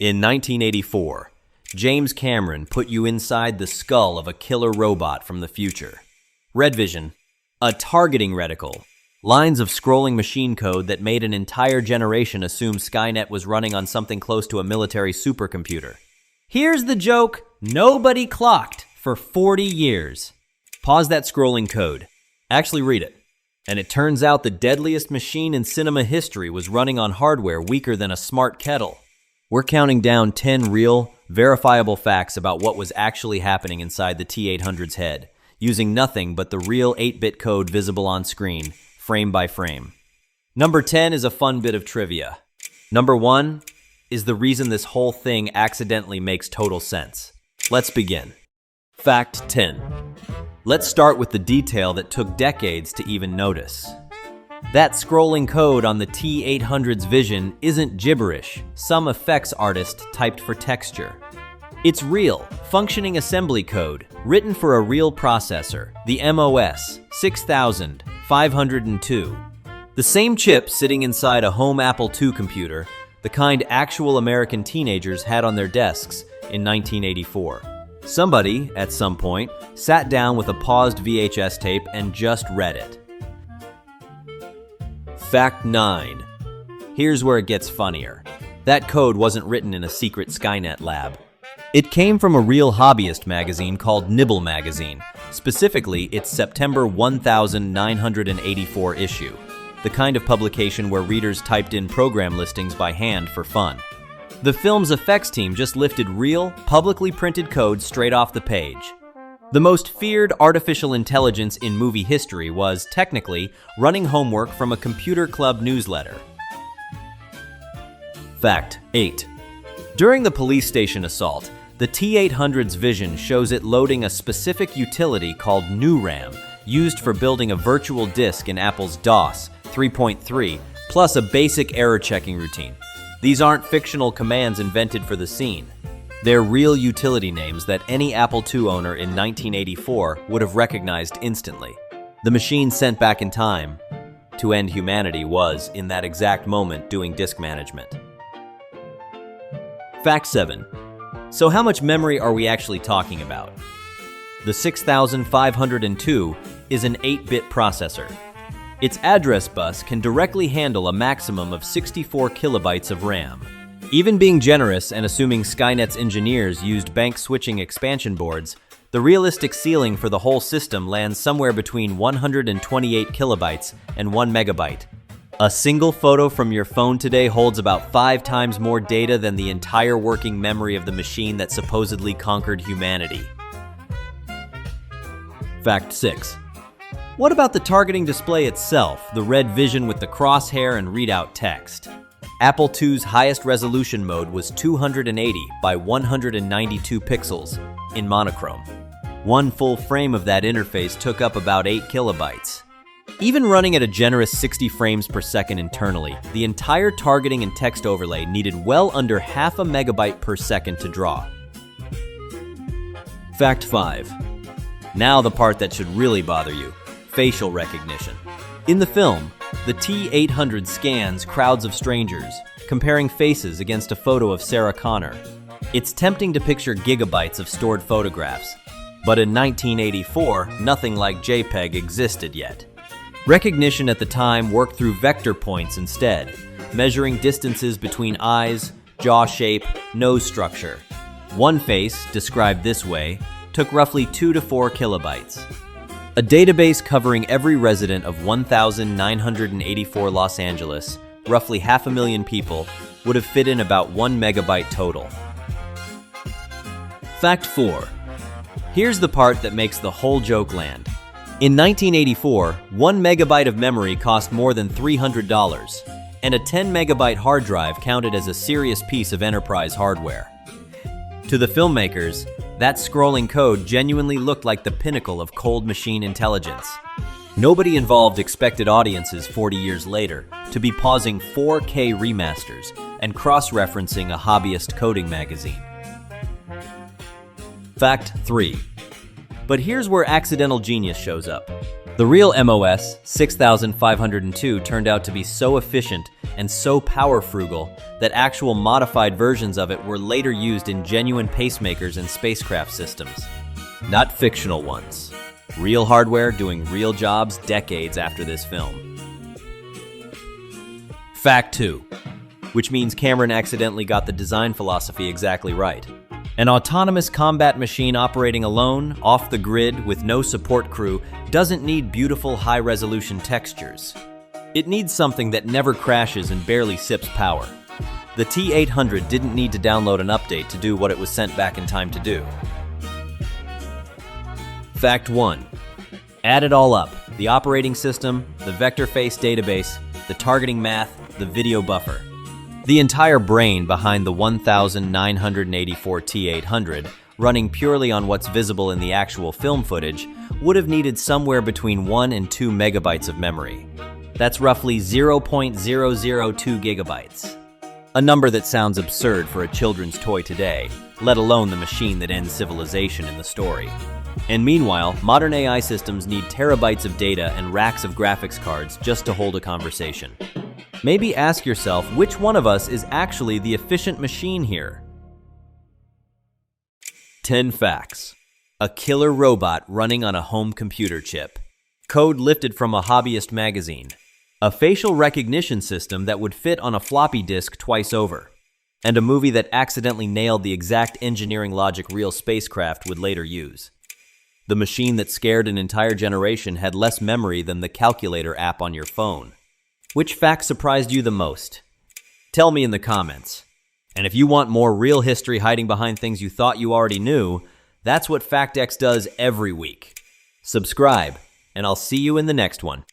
In 1984, James Cameron put you inside the skull of a killer robot from the future. Red Vision, a targeting reticle, lines of scrolling machine code that made an entire generation assume Skynet was running on something close to a military supercomputer. Here's the joke nobody clocked for 40 years. Pause that scrolling code. Actually read it. And it turns out the deadliest machine in cinema history was running on hardware weaker than a smart kettle. We're counting down 10 real, verifiable facts about what was actually happening inside the T-800's head, using nothing but the real 8-bit code visible on screen, frame by frame. Number 10 is a fun bit of trivia. Number 1 is the reason this whole thing accidentally makes total sense. Let's begin. Fact 10. Let's start with the detail that took decades to even notice. That scrolling code on the T-800's vision isn't gibberish some effects artist typed for texture. It's real, functioning assembly code, written for a real processor, the MOS 6502. The same chip sitting inside a home Apple II computer, the kind actual American teenagers had on their desks in 1984. Somebody, at some point, sat down with a paused VHS tape and just read it. Fact 9. Here's where it gets funnier. That code wasn't written in a secret Skynet lab. It came from a real Hobbyist magazine called Nibble magazine, specifically its September 1984 issue, the kind of publication where readers typed in program listings by hand for fun. The film's effects team just lifted real, publicly printed code straight off the page. The most feared artificial intelligence in movie history was, technically, running homework from a computer club newsletter. Fact 8. During the police station assault, the T-800's vision shows it loading a specific utility called NewRAM, used for building a virtual disk in Apple's DOS 3.3, plus a basic error checking routine. These aren't fictional commands invented for the scene. They're real utility names that any Apple II owner in 1984 would have recognized instantly. The machine sent back in time to end humanity was, in that exact moment, doing disk management. Fact 7. So how much memory are we actually talking about? The 6502 is an 8-bit processor. Its address bus can directly handle a maximum of 64 kilobytes of RAM. Even being generous and assuming Skynet's engineers used bank switching expansion boards, the realistic ceiling for the whole system lands somewhere between 128 kilobytes and 1 megabyte. A single photo from your phone today holds about 5 times more data than the entire working memory of the machine that supposedly conquered humanity. Fact 6. What about the targeting display itself, the red vision with the crosshair and readout text? Apple II's highest resolution mode was 280 by 192 pixels in monochrome. One full frame of that interface took up about 8 kilobytes. Even running at a generous 60 frames per second internally, the entire targeting and text overlay needed well under half a megabyte per second to draw. Fact 5. Now the part that should really bother you, facial recognition. In the film, the T-800 scans crowds of strangers, comparing faces against a photo of Sarah Connor. It's tempting to picture gigabytes of stored photographs, but in 1984, nothing like JPEG existed yet. Recognition at the time worked through vector points instead, measuring distances between eyes, jaw shape, nose structure. One face, described this way, took roughly 2 to 4 kilobytes. A database covering every resident of 1,984 Los Angeles, roughly 500,000 people, would have fit in about 1 megabyte total. Fact 4. Here's the part that makes the whole joke land. In 1984, 1 megabyte of memory cost more than $300, and a 10 megabyte hard drive counted as a serious piece of enterprise hardware. To the filmmakers, that scrolling code genuinely looked like the pinnacle of cold machine intelligence. Nobody involved expected audiences 40 years later to be pausing 4K remasters and cross-referencing a hobbyist coding magazine. Fact 3. But here's where accidental genius shows up. The real MOS 6502 turned out to be so efficient and so power frugal that actual modified versions of it were later used in genuine pacemakers and spacecraft systems. Not fictional ones. Real hardware doing real jobs decades after this film. Fact 2, which means Cameron accidentally got the design philosophy exactly right. An autonomous combat machine operating alone, off the grid, with no support crew, doesn't need beautiful high-resolution textures. It needs something that never crashes and barely sips power. The T-800 didn't need to download an update to do what it was sent back in time to do. Fact 1. Add it all up: the operating system, the vector face database, the targeting math, the video buffer. The entire brain behind the 1984 T-800, running purely on what's visible in the actual film footage, would have needed somewhere between 1 and 2 megabytes of memory. That's roughly 0.002 gigabytes. A number that sounds absurd for a children's toy today, let alone the machine that ends civilization in the story. And meanwhile, modern AI systems need terabytes of data and racks of graphics cards just to hold a conversation. Maybe ask yourself which one of us is actually the efficient machine here. 10 facts. A killer robot running on a home computer chip. Code lifted from a Hobbyist magazine. A facial recognition system that would fit on a floppy disk twice over. And a movie that accidentally nailed the exact engineering logic real spacecraft would later use. The machine that scared an entire generation had less memory than the calculator app on your phone. Which fact surprised you the most? Tell me in the comments. And if you want more real history hiding behind things you thought you already knew, that's what FACTXED does every week. Subscribe, and I'll see you in the next one.